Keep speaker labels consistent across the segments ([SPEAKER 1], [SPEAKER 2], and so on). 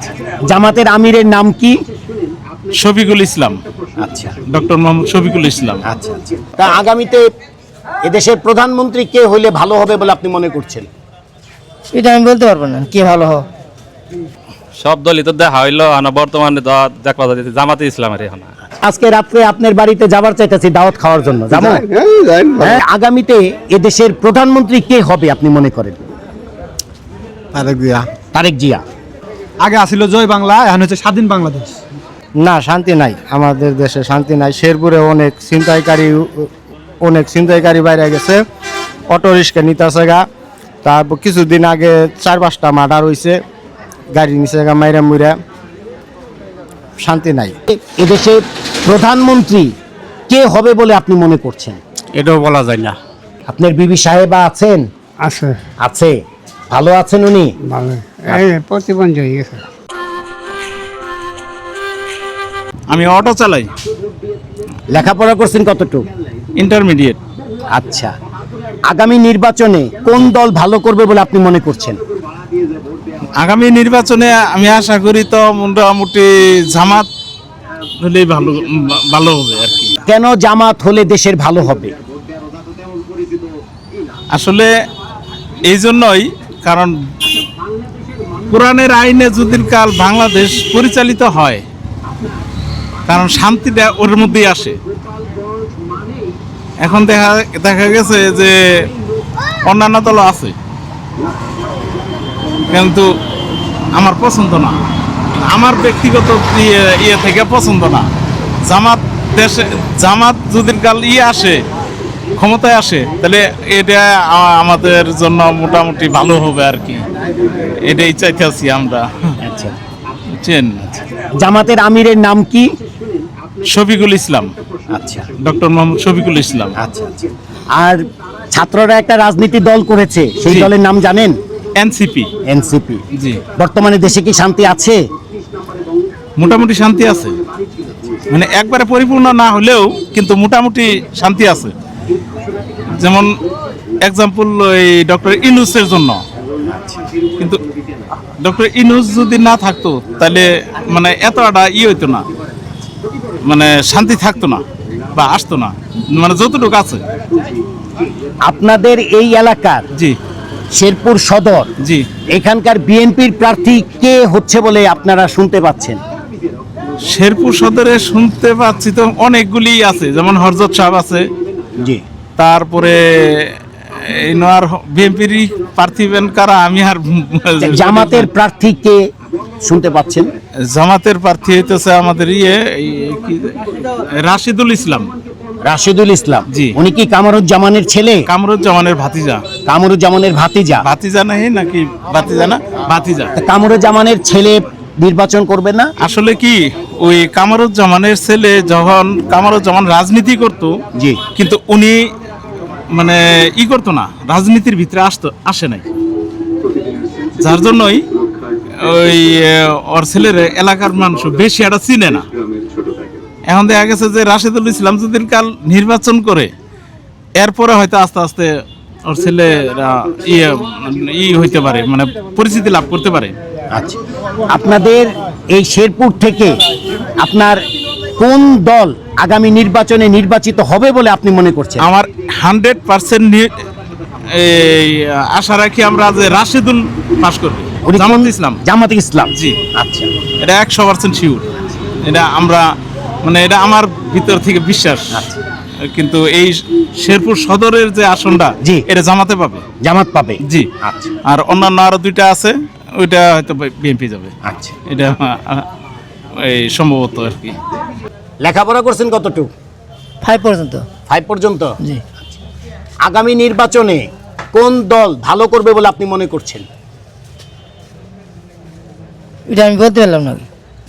[SPEAKER 1] আচ্ছা, জামাতের আমিরের নাম কি?
[SPEAKER 2] শফিকুল ইসলাম।
[SPEAKER 1] আচ্ছা
[SPEAKER 2] ডক্টর মোহাম্মদ শফিকুল ইসলাম।
[SPEAKER 1] আচ্ছা আচ্ছা। তা আগামীতে এদেশের প্রধানমন্ত্রী কে হইলে ভালো হবে বলে আপনি মনে করছেন?
[SPEAKER 3] এটা আমি বলতে পারবো না কে ভালো হয়।
[SPEAKER 4] সব দলই তো দেখা হইলো বর্তমানে তো দেখা যাচ্ছে জামাতে ইসলামের এখন।
[SPEAKER 1] আজকে রাত্রে আপনার বাড়িতে যাবার চাইতেছি দাওয়াত খাওয়ার জন্য, যাবো? হ্যাঁ, আগামীতে এদেশের প্রধানমন্ত্রী কে হবে আপনি মনে করেন? তারেক জিয়া।
[SPEAKER 5] আগে আসিল জয় বাংলা, এখন হচ্ছে স্বাধীন বাংলাদেশ।
[SPEAKER 6] না, শান্তি নাই আমাদের দেশে, শান্তি নাই। শেরপুরে অনেক ছিনতাইকারী বাইরে গেছে, অটো রিক্সা নিতেছে গা। তারপর কিছুদিন আগে 4-5টা মার্ডার হয়েছে, গাড়ি নিচে গা মাইরা মুইরা, শান্তি নাই।
[SPEAKER 1] এদেশের প্রধানমন্ত্রী কে হবে বলে আপনি মনে করছেন?
[SPEAKER 6] এটাও বলা যায় না।
[SPEAKER 1] আপনার বিবি সাহেবা আছেন?
[SPEAKER 7] আছে
[SPEAKER 1] আছে। ভালো আছেন উনি?
[SPEAKER 7] ভালো, এই প্রতিবন্ধী হয়ে গেছে।
[SPEAKER 2] আমি অটো চালাই।
[SPEAKER 1] লেখাপড়া করছেন কতটুকু?
[SPEAKER 2] ইন্টারমিডিয়েট।
[SPEAKER 1] আচ্ছা, আগামী নির্বাচনে কোন দল ভালো করবে বলে আপনি মনে করছেন?
[SPEAKER 2] আগামী নির্বাচনে আমি আশা করি তো মোটামুটি জামাত হলেই ভালো হবে আর কি।
[SPEAKER 1] কেন জামাত হলে দেশের ভালো হবে?
[SPEAKER 2] আসলে এই জন্যই, কারণ কোরআনের আইনে যদি কাল বাংলাদেশ পরিচালিত হয়, কারণ শান্তিটা ওর মধ্যেই আসে। এখন দেখা গেছে যে অন্যান্য দল আছে, কিন্তু আমার পছন্দ না, আমার ব্যক্তিগত ইয়ে থেকে পছন্দ না। জামাত যদি কাল আসে, ক্ষমতায় আসে, তাহলে এটা আমাদের জন্য মোটামুটি ভালো হবে আর কি। এটাই চাইতেছি আমরা।
[SPEAKER 1] আচ্ছা,
[SPEAKER 2] বুঝছেন?
[SPEAKER 1] জামাতের আমিরের নাম কি?
[SPEAKER 2] শফিকুল ইসলাম।
[SPEAKER 1] আচ্ছা
[SPEAKER 2] ডক্টর মোহাম্মদ শফিকুল ইসলাম।
[SPEAKER 1] আচ্ছা আচ্ছা। আর ছাত্ররা একটা রাজনীতি দল করেছে, সেই
[SPEAKER 2] জি।
[SPEAKER 1] দলের নাম জানেন?
[SPEAKER 2] এনসিপি।
[SPEAKER 1] এনসিপি।
[SPEAKER 2] জি।
[SPEAKER 1] বর্তমানে দেশে কি শান্তি আছে?
[SPEAKER 2] মোটামুটি শান্তি আছে, মানে একবারে পরিপূর্ণ না হলেও কিন্তু মোটামুটি শান্তি আছে। যেমন এক্সাম্পল ওই ডক্টর ইউনূসের জন্য, কিন্তু ডক্টর ইউনূস যদি না থাকতো তাহলে মানে এতটা হইতো না, মানে শান্তি থাকতো না বা আসতো না, মানে যতটুকু আছে।
[SPEAKER 1] আপনাদের এই এলাকার
[SPEAKER 2] জি
[SPEAKER 1] শেরপুর সদর,
[SPEAKER 2] জি।
[SPEAKER 1] এখানকার বিএনপির প্রার্থী কে হচ্ছে বলে আপনারা শুনতে পাচ্ছেন?
[SPEAKER 2] শেরপুর সদরে শুনতে পাচ্ছি তো অনেকগুলি আছে, যেমন হরজত সাহেব আছে,
[SPEAKER 1] জি।
[SPEAKER 2] তারপরে এই নয়ার বিএনপির প্রার্থী বেন কারা, আমি আর
[SPEAKER 1] জামাতের প্রার্থী কে শুনতে পাচ্ছেন?
[SPEAKER 2] জামাতের প্রার্থী হইতেছে আমাদের রাশিদুল ইসলাম।
[SPEAKER 1] রাশিদুল ইসলাম।
[SPEAKER 2] জি।
[SPEAKER 1] উনি কি কামরুজ্জামানের ছেলে?
[SPEAKER 2] কামরুজ্জামানের ভাতিজা।
[SPEAKER 1] কামরুজ্জামানের ভাতিজা?
[SPEAKER 2] ভাতিজা নাকি ভাতিজা না, ভাতিজা।
[SPEAKER 1] কামরুজ্জামানের ছেলে নির্বাচন করবে না?
[SPEAKER 2] আসলে কি, ওই কামরুজ্জামানের ছেলে যখন কামরুজ্জামান রাজনীতি করত,
[SPEAKER 1] জি।
[SPEAKER 2] কিন্তু উনি মানে করতো না, রাজনীতির ভিতরে আসে নাই, যার জন্যই ওই ওর ছেলের এলাকার মানুষ বেশি একটা চিনে না। এখন দেখা গেছে যে রাশিদুল ইসলাম যদি কাল নির্বাচন করে, এরপরে হয়তো আস্তে আস্তে ওর ছেলেরা হইতে পারে, মানে পরিচিতি লাভ করতে পারে।
[SPEAKER 1] আচ্ছা, আপনাদের এই শেরপুর থেকে আপনার কোন দল আগামী নির্বাচনে নির্বাচিত হবে বলে আপনি মনে করছেন?
[SPEAKER 2] আমার 100% এই আশা রাখি আমরা যে রাশিদুল পাস করবে, জামাত ইসলাম।
[SPEAKER 1] জামাত ইসলাম।
[SPEAKER 2] জি।
[SPEAKER 1] আচ্ছা,
[SPEAKER 2] এটা 100% শিওর। এটা আমরা মানে এটা আমার ভিতর থেকে বিশ্বাস। কিন্তু এই শেরপুর সদরের যে আসনটা,
[SPEAKER 1] জি,
[SPEAKER 2] এটা জামাতে পাবে।
[SPEAKER 1] জামাত পাবে।
[SPEAKER 2] জি।
[SPEAKER 1] আচ্ছা।
[SPEAKER 2] আর অন্যান্য আরো দুইটা আছে, ওইটা হয়তো বিএনপি যাবে।
[SPEAKER 1] আচ্ছা,
[SPEAKER 2] এটা এই সম্ভবত আর কি।
[SPEAKER 1] লেখাপড়া করছেন কতটুকু?
[SPEAKER 3] 5 পর্যন্ত।
[SPEAKER 1] 5 পর্যন্ত?
[SPEAKER 3] জি।
[SPEAKER 1] আগামী নির্বাচনে কোন দল ভালো করবে বলে আপনি মনে করছেন?
[SPEAKER 3] এটা আমি বলতে পারলাম না।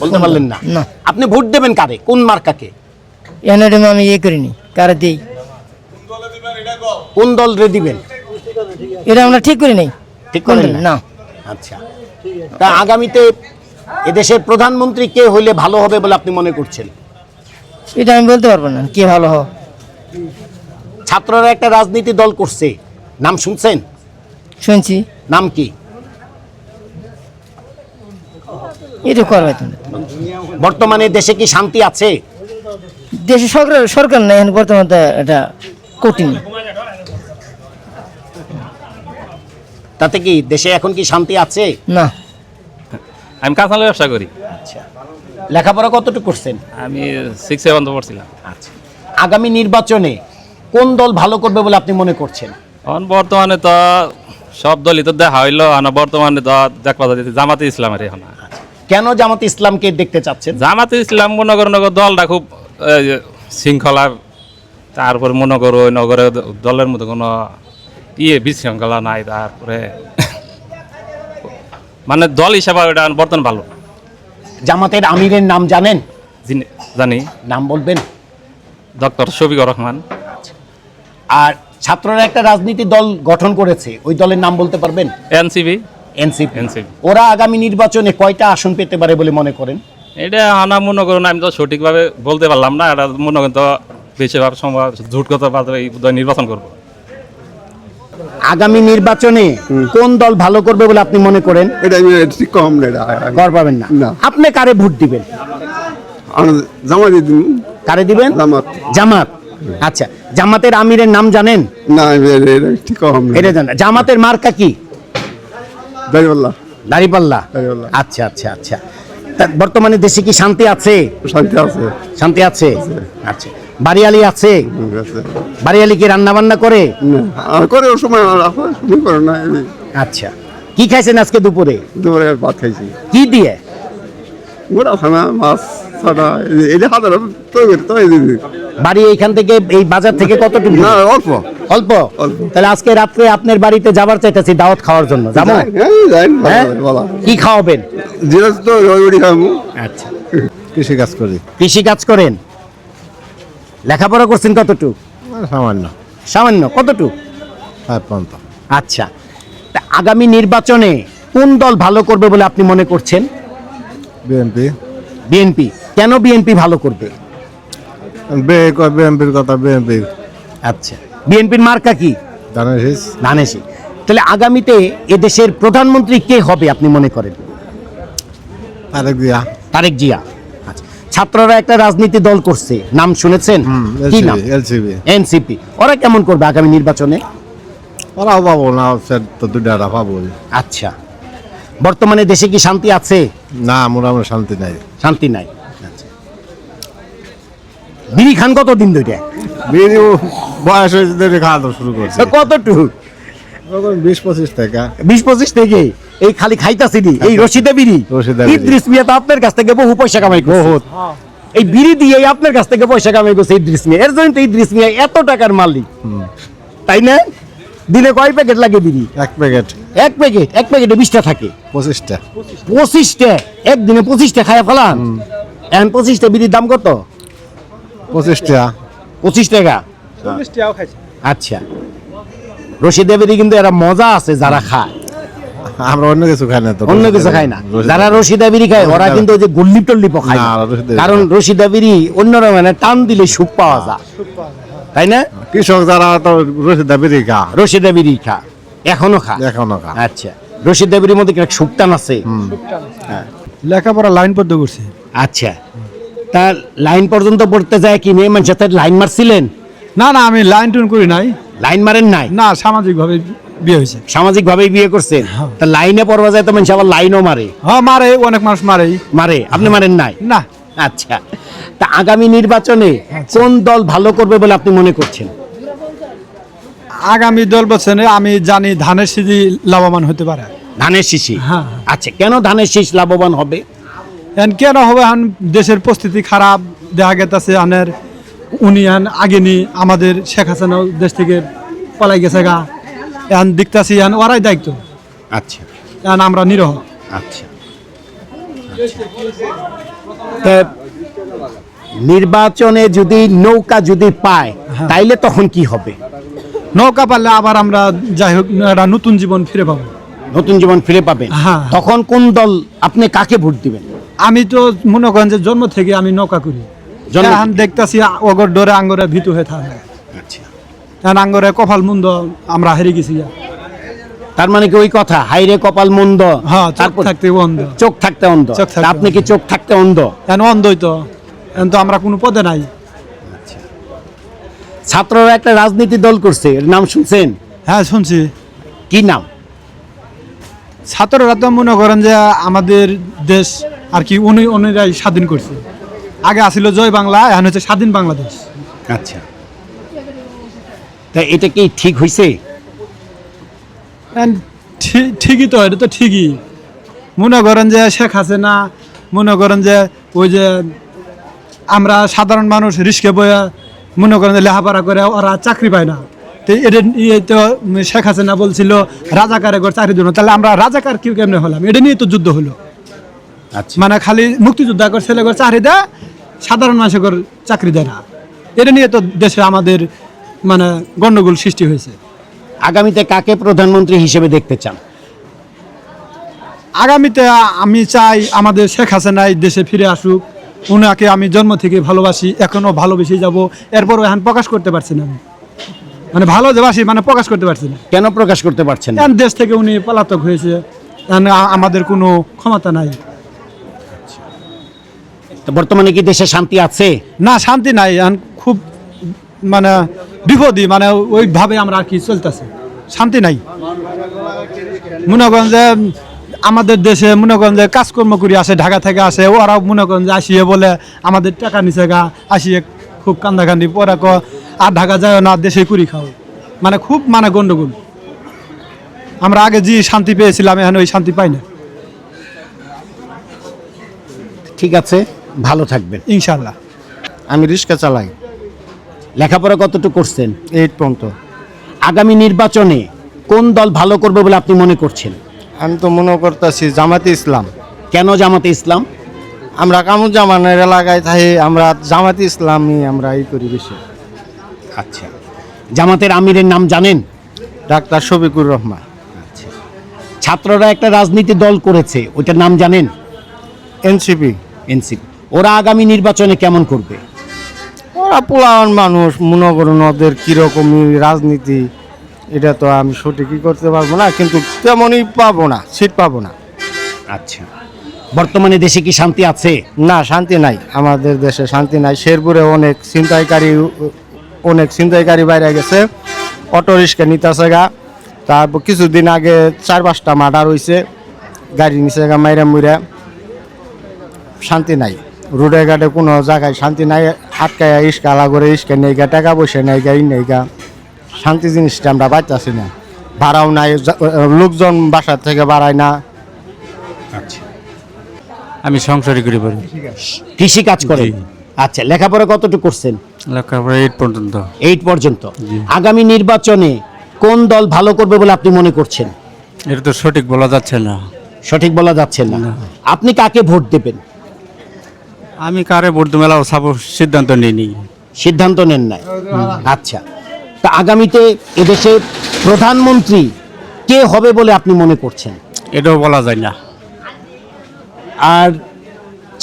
[SPEAKER 1] বলতে পারলেন না?
[SPEAKER 3] না।
[SPEAKER 1] আপনি ভোট দেবেন কারে, কোন মার্কাকে?
[SPEAKER 3] এনআইডি আমি করিনি, কারে দেই।
[SPEAKER 1] কোন দল রে দিবেন?
[SPEAKER 3] এটা আমরা ঠিক করি নাই।
[SPEAKER 1] ঠিক করেন
[SPEAKER 3] না।
[SPEAKER 1] আচ্ছা, তা আগামীতে এদেশের প্রধানমন্ত্রী কে হইলে ভালো হবে বলে আপনি মনে করছেন?
[SPEAKER 3] এটা আমি বলতে পারবো না কে ভালো হয়।
[SPEAKER 1] ছাত্ররা একটা রাজনীতি দল করছে, নাম শুনছেন?
[SPEAKER 3] শুনছি।
[SPEAKER 1] নাম কি?
[SPEAKER 3] এটা করবে তো না।
[SPEAKER 1] বর্তমানে দেশে কি শান্তি আছে?
[SPEAKER 3] দেশে সরকার নাই এখন বর্তমানে তো এটা কঠিন।
[SPEAKER 1] তাতে কি দেশে এখন কি শান্তি আছে?
[SPEAKER 3] না,
[SPEAKER 4] আমি কাঁচালের ব্যবসা করি।
[SPEAKER 1] আচ্ছা, লেখাপড়া কতটুকু করছেন?
[SPEAKER 4] আমি 6-7 তো পড়ছিলাম।
[SPEAKER 1] আচ্ছা, আগামী নির্বাচনে কোন দল ভালো করবে বলে আপনি মনে করছেন?
[SPEAKER 4] এখন বর্তমানে তো সব দলই তো দেখা হইলো, বর্তমানে তো দেখবা যাচ্ছে জামাতে ইসলামের এখন।
[SPEAKER 1] কেন জামাত ইসলামকে দেখতে চাচ্ছেন?
[SPEAKER 4] জামাতে ইসলাম মনে করো দলটা খুব শৃঙ্খলা, তারপরে মনে করো ওই নগরে দলের মধ্যে কোনো বিশৃঙ্খলা নাই, তারপরে মানে দল হিসাবে ওটা বর্তমান ভালো।
[SPEAKER 1] জামাতের আমিরের নাম জানেন?
[SPEAKER 4] জানি,
[SPEAKER 1] নাম বলবেন?
[SPEAKER 4] ডক্টর শফিকুর রহমান।
[SPEAKER 1] আর ছাত্ররা একটা রাজনীতি দল গঠন করেছে, ওই দলের নাম বলতে পারবেন?
[SPEAKER 4] এনসিপি।
[SPEAKER 1] এনসিপি।
[SPEAKER 4] এনসিপি।
[SPEAKER 1] ওরা আগামী নির্বাচনে কয়টা আসন পেতে পারে বলে মনে করেন?
[SPEAKER 4] এটা আনা মনে করুন আমি তো সঠিকভাবে বলতে পারলাম না, এটা মনে করেন তো বেশিরভাগ সময় ঝুট কথা নির্বাচন করবো।
[SPEAKER 1] আগামী নির্বাচনে কোন দল ভালো করবে বলে আপনি মনে করেন?
[SPEAKER 8] এটা আমি ঠিক কম না,
[SPEAKER 1] কর পাবেন না।
[SPEAKER 8] না।
[SPEAKER 1] আপনি কারে ভোট দিবেন?
[SPEAKER 8] জামা দিয়ে দিন।
[SPEAKER 1] কারে দিবেন?
[SPEAKER 8] জামাত।
[SPEAKER 1] জামাত। আচ্ছা, জামাতের আমিরের নাম জানেন?
[SPEAKER 8] না, এটা ঠিক কম না।
[SPEAKER 1] এটা জানেন। জামাতের মার্কা কি?
[SPEAKER 8] দাঁড়িপাল্লা।
[SPEAKER 1] দাঁড়িপাল্লা।
[SPEAKER 8] দাঁড়িপাল্লা।
[SPEAKER 1] আচ্ছা আচ্ছা আচ্ছা। তা বর্তমানে দেশে কি শান্তি আছে?
[SPEAKER 8] শান্তি আছে।
[SPEAKER 1] শান্তি আছে। আচ্ছা, বাড়িয়ালি আছে?
[SPEAKER 8] আছে।
[SPEAKER 1] বাড়িয়ালি কি রান্না বান্না করে?
[SPEAKER 8] না, আর করে ওর সময় আর এখন সময় করে না।
[SPEAKER 1] আচ্ছা, কি খাইছেন আজকে দুপুরে?
[SPEAKER 8] দুপুরে ভাত খাইছি।
[SPEAKER 1] কি দিয়ে?
[SPEAKER 8] গোড়া খানা, মাছ ছাড়া এটা সাধারণ তৈরি।
[SPEAKER 1] বাড়ি এইখান থেকে এই বাজার থেকে কতটুকু?
[SPEAKER 8] না, অল্প।
[SPEAKER 1] অল্প?
[SPEAKER 8] অল্প।
[SPEAKER 1] তাহলে আজকে রাত্রে আপনার বাড়িতে যাবার চাইতেছি দাওয়াত খাওয়ার জন্য, যাবো? হ্যাঁ?
[SPEAKER 8] বলা
[SPEAKER 1] কি খাওয়াবেন?
[SPEAKER 8] জিনিস তো ওই খাবো।
[SPEAKER 1] আচ্ছা,
[SPEAKER 6] কৃষি কাজ করি।
[SPEAKER 1] কৃষি কাজ করেন? লেখাপড়া করছেন কতটুকু?
[SPEAKER 6] সামান্য
[SPEAKER 1] সামান্য। কতটুকু?
[SPEAKER 6] 5 পর্যন্ত।
[SPEAKER 1] আচ্ছা, তা আগামী নির্বাচনে কোন দল ভালো করবে বলে আপনি মনে করছেন?
[SPEAKER 6] বিএনপি।
[SPEAKER 1] বিএনপি। কেন বিএনপি ভালো করবে?
[SPEAKER 6] বিএনপির কথা, বিএনপি
[SPEAKER 1] আচ্ছা, বিএনপির মার্কা কি?
[SPEAKER 6] ধানের শীষ।
[SPEAKER 1] ধানেশি। তাহলে আগামীতে এদেশের প্রধানমন্ত্রী কে হবে আপনি মনে করেন?
[SPEAKER 6] তারেক জিয়া।
[SPEAKER 1] তারেক জিয়া। আচ্ছা, ছাত্ররা একটা রাজনীতি দল করছে, নাম শুনেছেন? কি নাম?
[SPEAKER 6] এলসিবি।
[SPEAKER 1] এনসিপি। ওরা কেমন করবে আগামী নির্বাচনে?
[SPEAKER 6] ওরাও পাবো না, তো দুইটা পাবো।
[SPEAKER 1] আচ্ছা, বর্তমানে দেশে কি শান্তি আছে?
[SPEAKER 6] না, মোটামুটি শান্তি নাই।
[SPEAKER 1] শান্তি নাই। আচ্ছা, বিড়ি খান কতদিন ধরে?
[SPEAKER 6] বিড়ি বয়স হয়েছে ধরে খাওয়া দাওয়া শুরু করছে।
[SPEAKER 1] কতটুকু?
[SPEAKER 6] 20-25 টাকা।
[SPEAKER 1] 20-25 থেকে এই খালি খাইতাছিনি এই রশিদে বিড়ি?
[SPEAKER 6] রশিদে বিড়ি।
[SPEAKER 1] ইদ্রিস মিয়া তো আপনার কাছ থেকে বহু পয়সা কামাই করছে।
[SPEAKER 6] বহুত।
[SPEAKER 1] এই বিড়ি দিয়ে আপনার কাছ থেকে পয়সা কামাই করছে ইদ্রিস মিয়া। এর জন্য তো ইদ্রিস মিয়া এত টাকার মালিক, তাই না? দিনে কয় প্যাকেট লাগে বিড়ি?
[SPEAKER 6] 1 প্যাকেট।
[SPEAKER 1] এক প্যাকেটে 20টা থাকে।
[SPEAKER 6] 25টা।
[SPEAKER 1] 25টা একদিনে 25টা খায় ফেলান। এখন 25টা বিড়ির দাম কত?
[SPEAKER 6] 25 টাকা।
[SPEAKER 1] 25 টাকা। আচ্ছা, রশিদে বিড়ি কিন্তু এরা মজা আছে যারা খায়,
[SPEAKER 6] আমরা অন্য কিছু খাই না তো।
[SPEAKER 1] অন্য কিছু খায় না। যারা রশিদা বিড়ি খায় ওরা কিন্তু ওই যে গুল্লি টল্লিপও খায় না।
[SPEAKER 6] না, রশিদা বিড়ি
[SPEAKER 1] কারণ রশিদা বিড়ি অন্যরা মানে টান দিলে সুখ পাওয়া যায়, তাই না?
[SPEAKER 6] কৃষক যারা তো রশিদা বিড়ি খা,
[SPEAKER 1] রশিদা বিড়ি খা, এখনো খা।
[SPEAKER 6] এখনো খা।
[SPEAKER 1] আচ্ছা, রশিদা বিড়ির মধ্যে কি একটা সুখ টান আছে?
[SPEAKER 5] লেখাপড়া লাইন পর্যন্ত করছে।
[SPEAKER 1] আচ্ছা, তা লাইন পর্যন্ত পড়তে যায় কি মেয়ে মানুষ সাথে লাইন মারছিলেন?
[SPEAKER 5] না না, আমি লাইন টুন করি নাই।
[SPEAKER 1] লাইন মারেন নাই?
[SPEAKER 5] না, সামাজিক ভাবে বিয়ে হয়েছে।
[SPEAKER 1] সামাজিক ভাবেই বিয়ে করছেন? তা লাইনে পড়বা যায় তো মানুষ আবার লাইনও মারে।
[SPEAKER 5] হ্যাঁ, মারে, অনেক মানুষ মারে।
[SPEAKER 1] মারে, আপনি মারেন নাই?
[SPEAKER 5] না।
[SPEAKER 1] আচ্ছা, তা আগামী নির্বাচনে কোন দল ভালো করবে বলে আপনি মনে করছেন?
[SPEAKER 5] আগামী দল বছরে আমি জানি ধানের সিজি লাভবান হতে পারে।
[SPEAKER 1] ধানের শীষই?
[SPEAKER 5] হ্যাঁ।
[SPEAKER 1] আচ্ছা, কেন ধানের শীষ লাভবান হবে?
[SPEAKER 5] এখন কেন হবে? এখন দেশের পরিস্থিতি খারাপ দেখা গেছে। আনের উনি আগে নি আমাদের শেখ হাসিনাও দেশ থেকে পালাই গেছে গা। এখন দেখতেছি এখন ওরাই দায়িত্ব।
[SPEAKER 1] আচ্ছা
[SPEAKER 5] এখন আমরা নিরহ।
[SPEAKER 1] আচ্ছা, তা নির্বাচনে যদি নৌকা যদি পায় তাইলে তখন কি হবে?
[SPEAKER 5] নৌকা পারলে আবার আমরা যাই হোক একটা নতুন জীবন ফিরে পাবো।
[SPEAKER 1] নতুন জীবন ফিরে পাবেন।
[SPEAKER 5] হ্যাঁ।
[SPEAKER 1] তখন কোন দল, আপনি কাকে ভোট দিবেন?
[SPEAKER 5] আমি তো মনে করেন যে জন্ম থেকে আমি নৌকা করি।
[SPEAKER 1] জন্ম
[SPEAKER 5] এখন দেখতেছি অগর ডরে আঙ্গরে ভীতু হয়ে থাকে।
[SPEAKER 1] আচ্ছা,
[SPEAKER 5] এখন আঙ্গরে কপাল মুন্দ আমরা হেরে গেছি।
[SPEAKER 1] তার মানে কি ওই কথা হাইরে কপাল মন্দ,
[SPEAKER 5] হ্যাঁ, চোখ
[SPEAKER 1] তারপর
[SPEAKER 5] থাকতে অন্ধ।
[SPEAKER 1] চোখ থাকতে অন্ধ।
[SPEAKER 5] চোখ থাকতে
[SPEAKER 1] তা আপনি কি চোখ থাকতে অন্ধ?
[SPEAKER 5] এখন অন্ধই তো, এখন তো আমরা কোনো পদে নাই।
[SPEAKER 1] ছাত্ররা একটা রাজনীতি দল করছে, এর নাম শুনছেন?
[SPEAKER 5] হ্যাঁ, শুনছি।
[SPEAKER 1] কি নাম?
[SPEAKER 5] ছাত্ররা তো মনে করেন যে আমাদের দেশ আর কি উনিরাই স্বাধীন করছে। আগে আসিল জয় বাংলা, এখন হচ্ছে স্বাধীন বাংলাদেশ।
[SPEAKER 1] আচ্ছা, তা এটা কি ঠিক হয়েছে?
[SPEAKER 5] এখন ঠিকই তো, এটা তো ঠিকই। মনে করেন যে শেখ হাসিনা, মনে করেন যে ওই যে আমরা সাধারণ মানুষ রিস্কে বইয়া মনে করেন যে লেখাপড়া করে ওরা চাকরি পায় না, তো এটা নিয়ে তো শেখ হাসিনা বলছিল রাজাকারে করে চাকরি দেবো, তাহলে আমরা রাজাকার কি কেমনে হলাম? এটা নিয়ে তো যুদ্ধ হলো।
[SPEAKER 1] আচ্ছা,
[SPEAKER 5] মানে খালি মুক্তিযোদ্ধা করে ছেলে করে চাকরি দেয়, সাধারণ মানুষের করে চাকরি দেয় না। এটা নিয়ে তো দেশে আমাদের মানে গন্ডগোল সৃষ্টি হয়েছে।
[SPEAKER 1] আগামীতে কাকে প্রধানমন্ত্রী হিসেবে দেখতে চান?
[SPEAKER 5] আগামীতে আমি চাই আমাদের শেখ হাসিনা এই দেশে ফিরে আসুক। উনাকে আমি জন্ম থেকে ভালোবাসি, এখনো ভালোবেসে যাব। এরপরও এখন প্রকাশ করতে পারছি না আমি, মানে ভালোবাসি মানে প্রকাশ করতে পারছি না।
[SPEAKER 1] কেন প্রকাশ করতে পারছেন না?
[SPEAKER 5] এখন দেশ থেকে উনি পলাতক হয়েছে, এখন আমাদের কোনো ক্ষমতা নাই।
[SPEAKER 1] তো বর্তমানে কি দেশে শান্তি আছে?
[SPEAKER 5] না, শান্তি নাই, এখন খুব মানে বিপদই, মানে ওইভাবে আমরা আর কি চলতেছে, শান্তি নাই। মনে করেন যে আমাদের দেশে মনে করেন যে কাজকর্ম করি আসে, ঢাকা থেকে আসে, ওরাও মনে করেন যে আসিয়ে বলে আমাদের টাকা নিচে গা, আসিয়ে খুব কান্দাকান্দি পরে আর ঢাকা যায় না, দেশে কুড়ি খাও, মানে খুব মানে গন্ডগোল। আমরা আগে যে শান্তি পেয়েছিলাম এখন ওই শান্তি পাই না।
[SPEAKER 1] ঠিক আছে, ভালো থাকবেন
[SPEAKER 5] ইনশাল্লাহ।
[SPEAKER 6] আমি রিক্সা চালাই,
[SPEAKER 1] লেখাপড়া কতটুকু করছেন?
[SPEAKER 6] 8 পর্যন্ত।
[SPEAKER 1] আগামী নির্বাচনে কোন দল ভালো করবে বলে আপনি মনে করছেন?
[SPEAKER 6] আমি তো মনে করতেছি জামাতে ইসলাম।
[SPEAKER 1] কেন জামাতে ইসলাম?
[SPEAKER 6] আমরা কামুজ্জামানের এলাকায় থাকি, আমরা জামাতে ইসলামই আমরা এই করি বেশি।
[SPEAKER 1] আচ্ছা, জামাতের আমিরের নাম জানেন?
[SPEAKER 6] ডাক্তার শফিকুর রহমান।
[SPEAKER 1] ছাত্ররা একটা রাজনীতি দল করেছে, ওইটার নাম জানেন?
[SPEAKER 6] এনসিপি।
[SPEAKER 1] এনসিপি। ওরা আগামী নির্বাচনে কেমন করবে?
[SPEAKER 6] ওরা পোলাওয়ান মানুষ, মনে করুন ওদের কীরকমই রাজনীতি এটা তো আমি সঠিকই করতে পারবো না, কিন্তু তেমনই পাবো না, সিট পাবো না।
[SPEAKER 1] আচ্ছা, বর্তমানে দেশে কি শান্তি আছে?
[SPEAKER 6] না, শান্তি নাই, আমাদের দেশে শান্তি নাই। শেরপুরে অনেক ছিনতাইকারী বাইরে গেছে, অটো রিক্সা নিতেছে গা। তারপর কিছুদিন আগে 4-5টা মার্ডার হয়েছে, গাড়ি নিচে গা মাইরা মুইরা। শান্তি নাই, রোডে ঘাটে কোনো জায়গায় শান্তি নাই। আটকায় ইস্কালা করে ইস্কা নেই গা, টাকা পয়সা নেই গা, নেই গা। শান্তি জিনিসটা আমরা পাইতেছি না, ভাড়াও নাই, লোকজন বাসার থেকে বাড়ায় না।
[SPEAKER 1] আচ্ছা,
[SPEAKER 9] আমি সংসারই করি পারি,
[SPEAKER 1] কৃষি কাজ করেন? আচ্ছা, লেখাপড়া কতটুকু করছেন?
[SPEAKER 9] লেখাপড়া 8 পর্যন্ত।
[SPEAKER 1] 8 পর্যন্ত। আগামী নির্বাচনে কোন দল ভালো করবে বলে আপনি মনে করছেন?
[SPEAKER 9] এটা তো সঠিক বলা যাচ্ছে না।
[SPEAKER 1] সঠিক বলা যাচ্ছে না। আপনি কাকে ভোট দেবেন?
[SPEAKER 9] আমি কারে ভোট দেব মেলা সিদ্ধান্ত নিইনি।
[SPEAKER 1] সিদ্ধান্ত নেন নাই? আচ্ছা, তা আগামীতে এদেশে প্রধানমন্ত্রী কে হবে বলে আপনি মনে করছেন?
[SPEAKER 9] এটাও বলা যায় না।
[SPEAKER 1] আর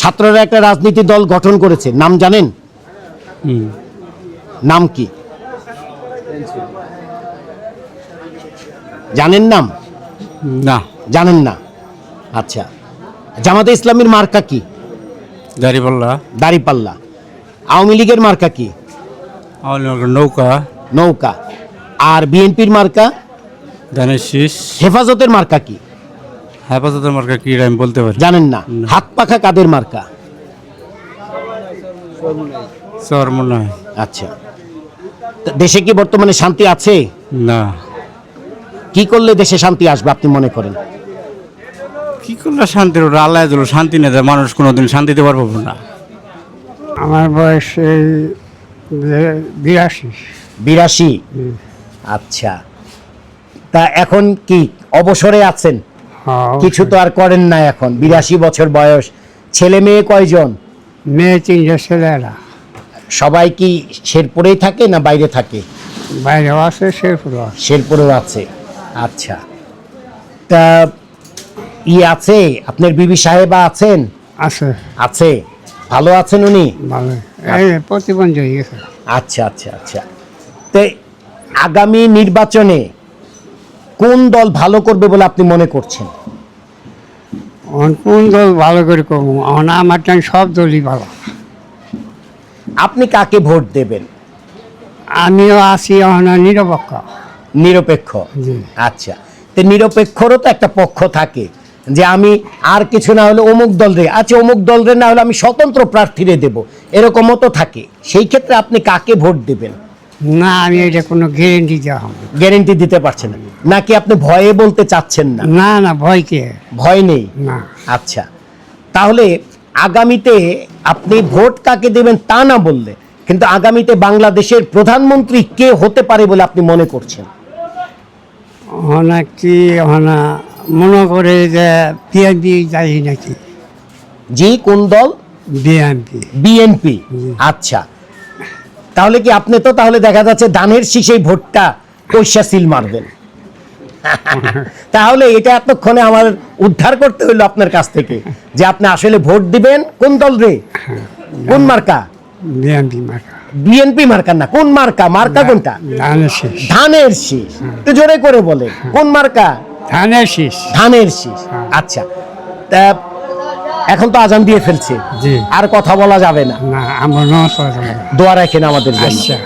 [SPEAKER 1] ছাত্ররা একটা রাজনীতি দল গঠন করেছে, নাম জানেন? নাম কি জানেন? নাম
[SPEAKER 9] না,
[SPEAKER 1] জানেন না? আচ্ছা, জামাতে ইসলামীর মার্কা কি?
[SPEAKER 9] দাঁড়িপাল্লা।
[SPEAKER 1] দাঁড়িপাল্লা। আওয়ামী লীগের মার্কা কি?
[SPEAKER 9] নৌকা।
[SPEAKER 1] নৌকা। আর বিএনপির মার্কা?
[SPEAKER 9] ধানের শীষ।
[SPEAKER 1] হেফাজতের মার্কা কি?
[SPEAKER 9] হেফাজতের মার্কা কি আমি বলতে পারি
[SPEAKER 1] জানেন না? হাত পাখা কাদের মার্কা?
[SPEAKER 9] চরমোনাই।
[SPEAKER 1] আচ্ছা, তা দেশে কি বর্তমানে শান্তি আছে?
[SPEAKER 9] না।
[SPEAKER 1] কি করলে দেশে শান্তি আসবে আপনি মনে করেন?
[SPEAKER 9] কি করলে শান্তি হবে? আল্লাহ দিল, শান্তি না দেয় মানুষ কোনোদিন শান্তিতে পারবো না।
[SPEAKER 7] আমার বয়স এই 82।
[SPEAKER 1] 82। আচ্ছা, তা এখন কি অবসরে আছেন? কিছু তো আর করেন না এখন, 82 বছর বয়স। ছেলে মেয়ে কয়জন?
[SPEAKER 7] মেয়ে 3 ছেলেরা।
[SPEAKER 1] সবাই কি শেরপুরেই থাকে না বাইরে থাকে?
[SPEAKER 7] বাইরেও আছে, শেরপুরও আছে।
[SPEAKER 1] শেরপুরেও আছে। আচ্ছা, তা আছে আপনার বিবি সাহেবা আছেন?
[SPEAKER 7] আছে।
[SPEAKER 1] আছে। ভালো আছেন উনি?
[SPEAKER 7] ভালো, এই প্রতিবন্ধী হয়ে গেছে।
[SPEAKER 1] আচ্ছা আচ্ছা আচ্ছা, তো আগামী নির্বাচনে কোন দল ভালো করবে বলে আপনি মনে করছেন?
[SPEAKER 7] কোন দল ভালো করে করবো আমার টাইম সব দলই ভালো।
[SPEAKER 1] আপনি কাকে ভোট দেবেন?
[SPEAKER 7] আমিও আছি নিরপেক্ষ।
[SPEAKER 1] নিরপেক্ষ।
[SPEAKER 7] জি।
[SPEAKER 1] আচ্ছা, তো নিরপেক্ষরও তো একটা পক্ষ থাকে যে আমি আর কিছু না হলে অমুক দল রে, আচ্ছা অমুক দল রে না হলে আমি স্বতন্ত্র প্রার্থীরে দেব, এরকমও তো থাকে। সেই ক্ষেত্রে আপনি কাকে ভোট দেবেন?
[SPEAKER 7] না, আমি এটা কোনো গ্যারেন্টি দেওয়া হবে
[SPEAKER 1] গ্যারেন্টি দিতে পারছেন না, নাকি আপনি ভয়ে বলতে চাচ্ছেন না?
[SPEAKER 7] না। না, ভয়কে
[SPEAKER 1] ভয় নেই।
[SPEAKER 7] না।
[SPEAKER 1] আচ্ছা, তাহলে আগামীতে আপনি ভোট কাকে দেবেন তা না বললে, কিন্তু আগামীতে বাংলাদেশের প্রধানমন্ত্রী কে হতে পারে বলে আপনি মনে করছেন?
[SPEAKER 7] কি মনে করে যে বিএনপি যাই নাকি।
[SPEAKER 1] জি, কোন দল?
[SPEAKER 7] বিএনপি।
[SPEAKER 1] বিএনপি। আচ্ছা, তাহলে কি আপনি তো তাহলে দেখা যাচ্ছে ধানের শীষেই ভোটটা পয়সা সিল মারবেন। তাহলে এটা এতক্ষণে আমার উদ্ধার করতে হইলো আপনার কাছ থেকে যে আপনি আসলে ভোট দিবেন কোন দল রে, কোন মার্কা?
[SPEAKER 7] বিএনপি মার্কা।
[SPEAKER 1] বিএনপি মার্কা না, কোন মার্কা? মার্কা কোনটা?
[SPEAKER 7] ধানের শীষ।
[SPEAKER 1] ধানের শীষ। একটু জোরে করে বলে, কোন মার্কা?
[SPEAKER 7] ধানের শীষ।
[SPEAKER 1] ধানের শীষ। আচ্ছা, তা এখন তো আজান দিয়ে ফেলছে,
[SPEAKER 7] জি।
[SPEAKER 1] আর কথা বলা যাবে না।
[SPEAKER 7] না, আমরা নমস্কার।
[SPEAKER 1] দোয়া রাখেন আমাদের জন্য।
[SPEAKER 7] আচ্ছা।